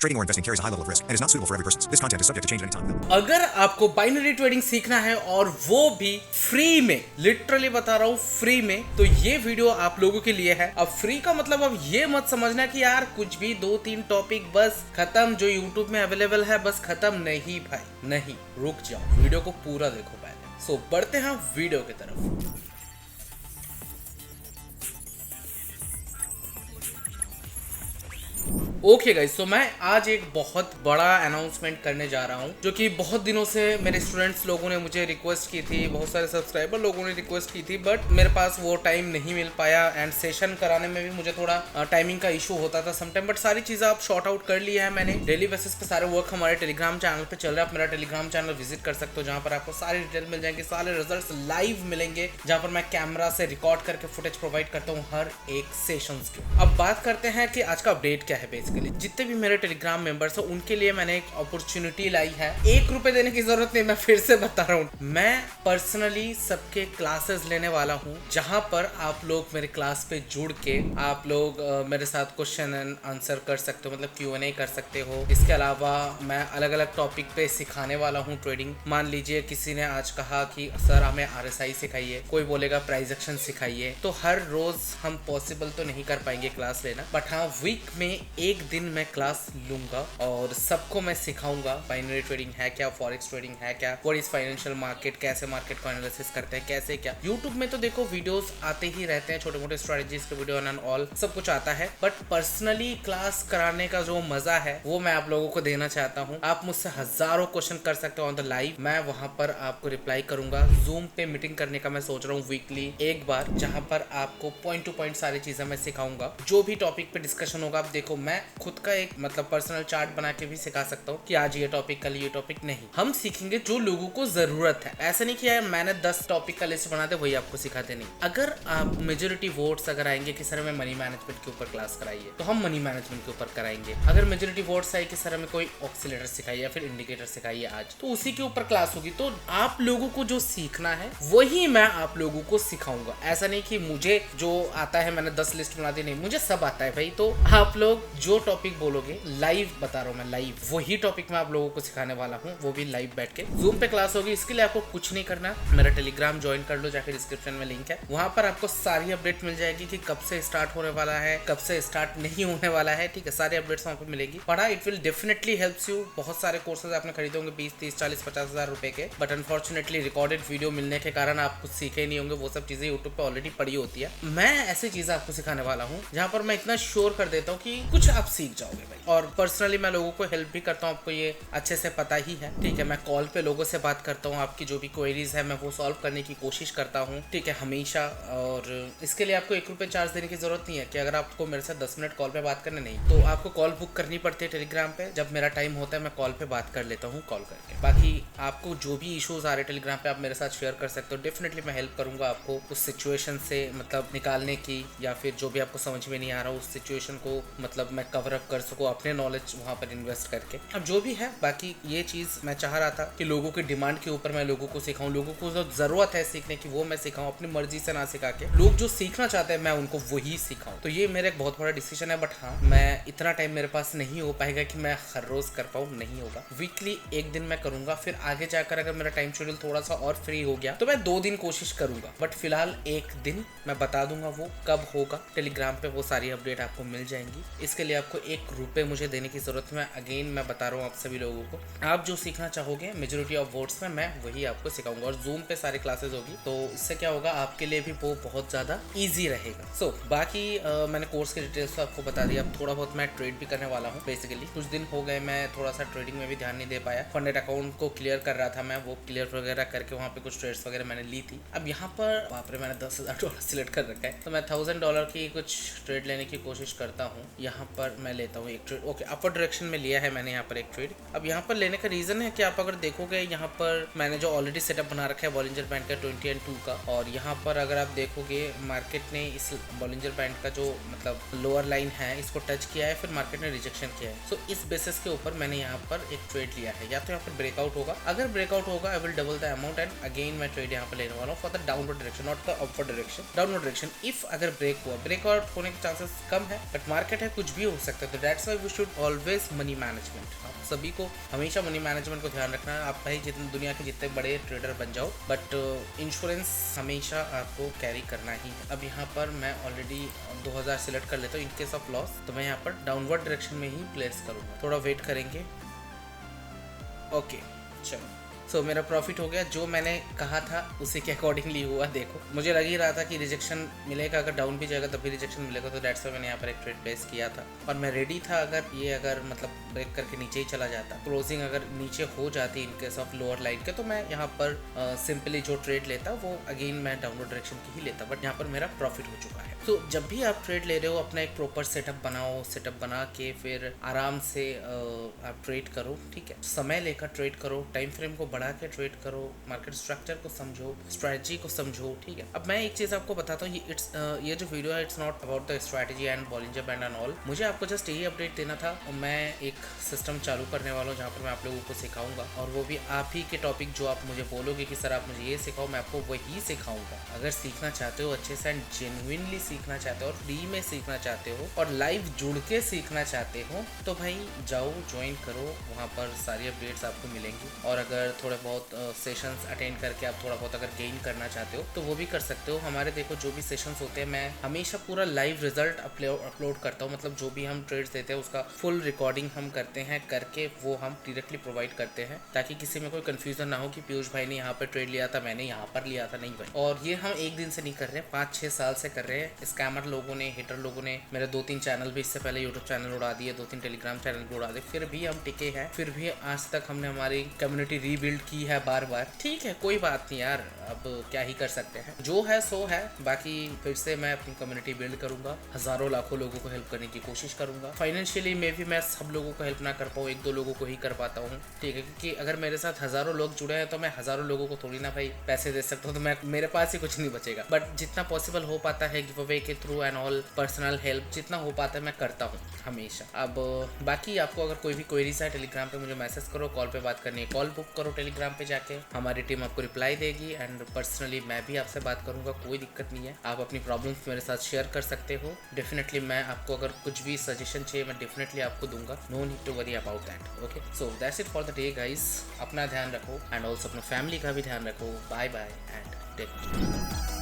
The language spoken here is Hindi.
Trading or investing carries a high level of risk and is not suitable for every person. This content is subject to change at any time. अगर आपको बाइनरी ट्रेडिंग सीखना है और वो भी फ्री में, लिटरली बता रहा हूँ फ्री में, तो ये वीडियो आप लोगों के लिए है। अब फ्री का मतलब अब ये मत समझना कि यार कुछ भी 2-3 टॉपिक बस खत्म जो यूट्यूब में अवेलेबल है बस खत्म, नहीं भाई नहीं, रुक जाओ, वीडियो को पूरा देखो पहले। सो बढ़ते हैं वीडियो की तरफ। ओके गाइस, तो मैं आज एक बहुत बड़ा अनाउंसमेंट करने जा रहा हूं, जो कि बहुत दिनों से मेरे स्टूडेंट्स लोगों ने मुझे रिक्वेस्ट की थी, बहुत सारे सब्सक्राइबर लोगों ने रिक्वेस्ट की थी, बट मेरे पास वो टाइम नहीं मिल पाया एंड सेशन कराने में भी मुझे थोड़ा टाइमिंग का इशू होता था समटाइम। बट सारी चीज़ें आप शॉर्ट आउट कर लिया है मैंने। डेली बेसिस पे सारे वर्क हमारे टेलीग्राम चैनल पे चल रहा है। आप मेरा टेलीग्राम चैनल विजिट कर सकते हो, जहाँ पर आपको सारी डिटेल मिल जाएंगे, सारे रिजल्ट लाइव मिलेंगे, जहाँ पर मैं कैमरा से रिकॉर्ड करके फुटेज प्रोवाइड करता हूँ हर एक सेशन की। अब बात करते हैं कि आज का अपडेट क्या है। बेसिकली जितने भी मेरे टेलीग्राम मेंबर्स हैं उनके लिए मैंने एक अपॉर्चुनिटी लाई है। 1 रुपए देने की जरूरत नहीं, मैं फिर से बता रहा हूँ, मैं पर्सनली सबके क्लासेस लेने वाला हूँ, जहाँ पर आप लोग मेरे क्लास पे जुड़ के आप लोग मेरे साथ क्वेश्चन एंड आंसर कर सकते हो, मतलब Q&A कर सकते हो। इसके अलावा मैं अलग अलग टॉपिक पे सिखाने वाला हूँ ट्रेडिंग। मान लीजिए किसी ने आज कहा कि सर हमें RSI सिखाइए, कोई बोलेगा प्राइस एक्शन सिखाइए, तो हर रोज हम पॉसिबल तो नहीं कर पाएंगे क्लास लेना, बट हाँ वीक में एक दिन मैं क्लास लूंगा और सबको मैं सिखाऊंगा बाइनरी ट्रेडिंग है क्या, फॉरेक्स ट्रेडिंग है क्या, व्हाट इज फाइनेंशियल मार्केट, कैसे मार्केट को एनालिसिस करते हैं, कैसे क्या। यूट्यूब में तो देखो वीडियोस आते ही रहते हैं, छोटे मोटे स्ट्रेटजीज के वीडियो एंड ऑल सब कुछ आता है, बट पर्सनली क्लास कराने का जो मजा है वो मैं आप लोगों को देना चाहता हूँ। आप मुझसे हजारों क्वेश्चन कर सकते हो ऑन द लाइव, मैं वहां पर आपको रिप्लाई करूंगा। जूम पे मीटिंग करने का मैं सोच रहा हूँ वीकली एक बार, जहां पर आपको पॉइंट टू पॉइंट सारी चीजें मैं सिखाऊंगा। जो भी टॉपिक पे डिस्कशन होगा, आप देखो मैं खुद का एक मतलब पर्सनल चार्ट बना के भी सिखा सकता हूँ कि आज ये टॉपिक कल ये टॉपिक, नहीं, हम सीखेंगे जो लोगों को जरूरत है। ऐसा नहीं कि यार मैंने 10 टॉपिक का लिस्ट बना दे वही आपको सिखाते, नहीं। अगर आप मेजोरिटी वोट्स अगर आएंगे कि सर हमें मनी मैनेजमेंट के ऊपर क्लास कराइए, तो हम मनी मैनेजमेंट के ऊपर कराएंगे। अगर मेजोरिटी वोट्स आए कि सर हमें कोई ऑक्सीलेटर सिखाइए या फिर इंडिकेटर सिखाइए आज, तो उसी के ऊपर क्लास होगी। तो आप लोगों को जो सीखना है वही मैं आप लोगों को सिखाऊंगा। ऐसा नहीं कि मुझे जो आता है मैंने 10 लिस्ट बना दी, नहीं, मुझे सब आता है भाई। तो आप लोग जो टॉपिक बोलोगे, लाइव बता रहा हूँ मैं, लाइव वही टॉपिक मैं आप लोगों को सिखाने वाला हूँ, वो भी लाइव बैठ के। जूम पे क्लास होगी, इसके लिए आपको कुछ नहीं करना, मेरा टेलीग्राम ज्वाइन कर लो, जाके डिस्क्रिप्शन में लिंक है, वहां पर आपको सारी अपडेट मिल जाएगी कि कब से स्टार्ट होने वाला है, कब से स्टार्ट नहीं होने वाला है, ठीक है। सारी अपडेट्स वहां पर मिलेगी। पढ़ा, it will definitely helps you. बहुत सारे कोर्सेज आपने खरीदे होंगे 20, 30, 40, 50 हजार रुपए के, बट अनफॉर्चुनेटली रिकॉर्डेड वीडियो मिलने के कारण आप कुछ सीखे नहीं होंगे। वो सब चीजें यूट्यूब पे ऑलरेडी पड़ी होती है। मैं ऐसी चीजें आपको सिखाने वाला हूँ जहाँ पर मैं इतना श्योर कर देता हूँ कि कुछ आप सीख जाओगे भाई। और पर्सनली मैं लोगों को हेल्प भी करता हूँ, आपको ये अच्छे से पता ही है, ठीक है। मैं कॉल पे लोगों से बात करता हूँ, आपकी जो भी क्वेरीज है मैं वो सॉल्व करने की कोशिश करता हूँ, ठीक है, हमेशा। और इसके लिए आपको 1 रुपये चार्ज देने की जरूरत नहीं है कि अगर आपको मेरे साथ 10 मिनट कॉल पे बात करना, नहीं, तो आपको कॉल बुक करनी पड़ती है टेलीग्राम पे। जब मेरा टाइम होता है मैं कॉल पे बात कर लेता हूँ कॉल करके। बाकी आपको जो भी इशूज आ रहे टेलीग्राम पे आप मेरे साथ शेयर कर सकते हो, डेफिनेटली मैं हेल्प करूंगा आपको उस सिचुएशन से मतलब निकालने की, या फिर जो भी आपको समझ में नहीं आ रहा उस सिचुएशन को मतलब मैं कवर अप कर सकूँ अपने नॉलेज वहाँ पर इन्वेस्ट करके। अब जो भी है, बाकी ये चीज़ मैं चाह रहा था कि लोगों की डिमांड के ऊपर मैं लोगों को सिखाऊं, लोगों को जो ज़रूरत है सीखने की वो मैं सिखाऊं, अपनी मर्जी से ना सिखा के। लोग जो सीखना चाहते हैं मैं उनको वही सिखाऊं। तो ये मेरा एक बहुत बड़ा डिसीजन है। बट हाँ, मैं इतना टाइम मेरे पास नहीं हो पाएगा कि मैं हर रोज कर पाऊँ, नहीं होगा। वीकली एक दिन मैं करूंगा, फिर आगे जाकर अगर मेरा टाइम शेड्यूल थोड़ा सा और फ्री हो गया तो मैं 2 दिन कोशिश करूंगा, बट फिलहाल एक दिन मैं बता दूंगा वो कब होगा। टेलीग्राम पे वो सारी अपडेट आपको मिल जाएंगी। इसके लिए आपको 1 रुपये मुझे देने की जरूरत है। अगेन मैं बता रहा हूँ आप सभी लोगों को, आप जो सीखना चाहोगे मेजोरिटी ऑफ वर्ड्स में मैं वही आपको सिखाऊंगा। और जूम पे सारी क्लासेस होगी, तो इससे क्या होगा आपके लिए भी वो बहुत ज्यादा इजी रहेगा। सो बाकी मैंने कोर्स के डिटेल्स तो आपको बता दिया। अब थोड़ा बहुत मैं ट्रेड भी करने वाला हूँ। बेसिकली कुछ दिन हो गए मैं थोड़ा सा ट्रेडिंग में भी ध्यान नहीं दे पाया। फंडेड अकाउंट को क्लियर कर रहा था मैं, वो क्लियर वगैरह करके वहाँ पे कुछ ट्रेड्स वगैरह मैंने ली थी। अब यहाँ पर बाप रे, मैंने $10,000 सिलेक्ट कर रखा है, तो मैं $1,000 की कुछ ट्रेड लेने की कोशिश करता हूँ। यहाँ पर मैं लेता हूँ एक ट्रेड, ओके, अपर डायरेक्शन में लिया है मैंने यहाँ पर एक ट्रेड। अब यहाँ पर लेने का रीजन है कि आप अगर देखोगे यहाँ पर मैंने जो ऑलरेडी सेटअप बना रखा है बॉलिंजर बैंड का 20 and 2 का, और यहाँ पर अगर आप देखोगे मार्केट ने इस बॉलिंजर बैंड का जो मतलब लोअर लाइन है इसको टच किया है, फिर मार्केट ने रिजेक्शन किया है। सो इस बेसिस के ऊपर मैंने यहाँ पर एक ट्रेड लिया है। या तो यहाँ पर ब्रेकआउट होगा, अगर ब्रेकआउट होगा I will double the amount and again मैं ट्रेड यहाँ पर लेने वाला हूँ for the downward direction, not the upward direction, downward direction. If अगर ब्रेक हुआ, ब्रेकआउट होने के चांसेस कम है, बट मार्केट है कुछ भी हो सकते हो। तो that's why we should always money management. आप सभी को हमेशा मनी मैनेजमेंट को ध्यान रखना है। आप भाई जितने दुनिया के जितने बड़े ट्रेडर बन जाओ, बट इंश्योरेंस हमेशा आपको कैरी करना ही है। अब यहाँ पर मैं ऑलरेडी 2000 सिलेक्ट कर लेता हूँ इन केस ऑफ लॉस। तो मैं यहाँ पर डाउनवर्ड डायरेक्शन में ही प्लेस करूँगा, थोड़ा वेट करेंगे। ओके चलो, सो मेरा प्रॉफिट हो गया। जो मैंने कहा था उसी के अकॉर्डिंगली हुआ। देखो मुझे लग ही रहा था कि रिजेक्शन मिलेगा, अगर डाउन भी जाएगा तब भी रिजेक्शन मिलेगा। तो दैट्स व्हाई मैंने यहाँ पर एक ट्रेड प्लेस किया था और मैं रेडी था। अगर मतलब ब्रेक करके नीचे ही चला जाता, क्लोजिंग अगर नीचे हो जाती in case of lower line के, तो मैं यहाँ पर सिंपली जो ट्रेड लेता वो अगेन मैं डाउनवर्ड डायरेक्शन की ही लेता। बट यहाँ पर मेरा प्रॉफिट हो चुका है। तो जब भी आप ट्रेड ले रहे हो अपना एक प्रॉपर सेटअप बनाओ। सेटअप बना के फिर आराम से आप ट्रेड करो, ठीक है। समय लेकर ट्रेड करो, टाइम फ्रेम को बढ़ा के ट्रेड करो, मार्केट स्ट्रक्चर को समझो, स्ट्रेटजी को समझो, ठीक है। अब मैं एक चीज़ आपको बताता हूँ, ये जो वीडियो है it's not about the strategy and Bollinger band and all. मुझे आपको जस्ट यही अपडेट देना था। मैं एक सिस्टम चालू करने वाला हूँ जहाँ पर मैं आप लोगों को सिखाऊंगा, और वो भी आप ही के टॉपिक जो आप मुझे बोलोगे कि सर आप मुझे ये सिखाओ, मैं आपको वही सिखाऊंगा। अगर सीखना चाहते हो अच्छे से एंड जेन्युइनली सीखना चाहते हो और फ्री में सीखना चाहते हो और लाइव जुड़ के सीखना चाहते हो, तो भाई जाओ ज्वाइन करो, वहाँ पर सारी अपडेट्स आपको मिलेंगी। और अगर थोड़े बहुत सेशंस अटेंड करके आप थोड़ा बहुत अगर गेन करना चाहते हो तो वो भी कर सकते हो। हमारे देखो जो भी सेशंस होते हैं, मैं हमेशा पूरा लाइव रिजल्ट अपलोड करता हूँ। मतलब जो भी हम ट्रेड्स देते हैं उसका फुल रिकॉर्डिंग हम करते हैं, करके वो हम डायरेक्टली प्रोवाइड करते हैं, ताकि किसी में कोई कंफ्यूजन ना हो कि पीयूष भाई ने यहाँ पर ट्रेड लिया था, मैंने यहाँ पर लिया था। नहीं भाई, और ये हम एक दिन से नहीं कर रहे हैं, 5-6 साल से कर रहे हैं। स्कैमर लोगों ने, हिटर लोगों ने मेरे 2-3 चैनल भी इससे पहले यूट्यूब चैनल उड़ा दिए, 2-3 टेलीग्राम चैनल भी उड़ा दिए, फिर भी हम टिके हैं। फिर भी आज तक हमने हमारी कम्युनिटी रीबिल्ड की है बार बार। ठीक है, कोई बात नहीं यार, अब क्या ही कर सकते हैं, जो है सो है। बाकी फिर से मैं अपनी कम्युनिटी बिल्ड करूंगा, हजारों लाखों लोगों को हेल्प करने की कोशिश करूंगा। फाइनेंशियली में भी मैं सब लोगों को हेल्प ना कर पाऊँ, 1-2 लोगों को ही कर पाता हूँ, ठीक है। क्योंकि अगर मेरे साथ हजारों लोग जुड़े हैं तो मैं हजारों लोगों को थोड़ी ना भाई पैसे दे सकता हूँ, तो मेरे पास ही कुछ नहीं बचेगा। बट जितना पॉसिबल हो पाता है गिव अवे के through and all, personal help जितना हो पाता है मैं करता हूँ हमेशा। अब बाकी आपको अगर कोई भी क्वेरीज है टेलीग्राम पे मुझे मैसेज करो, कॉल पे बात करनी है कॉल बुक करो टेलीग्राम पे जाके, हमारी टीम आपको रिप्लाई देगी एंड पर्सनली मैं भी आपसे बात करूंगा, कोई दिक्कत नहीं है। आप अपनी प्रॉब्लम्स मेरे साथ शेयर कर सकते हो। डेफिनेटली मैं आपको अगर कुछ भी सजेशन चाहिए मैं डेफिनेटली आपको दूंगा, no need to worry about that. Okay, so that's it for the day guys. अपना ध्यान रखो एंड ऑल्सो अपने फैमिली का भी ध्यान रखो। Bye bye and take care.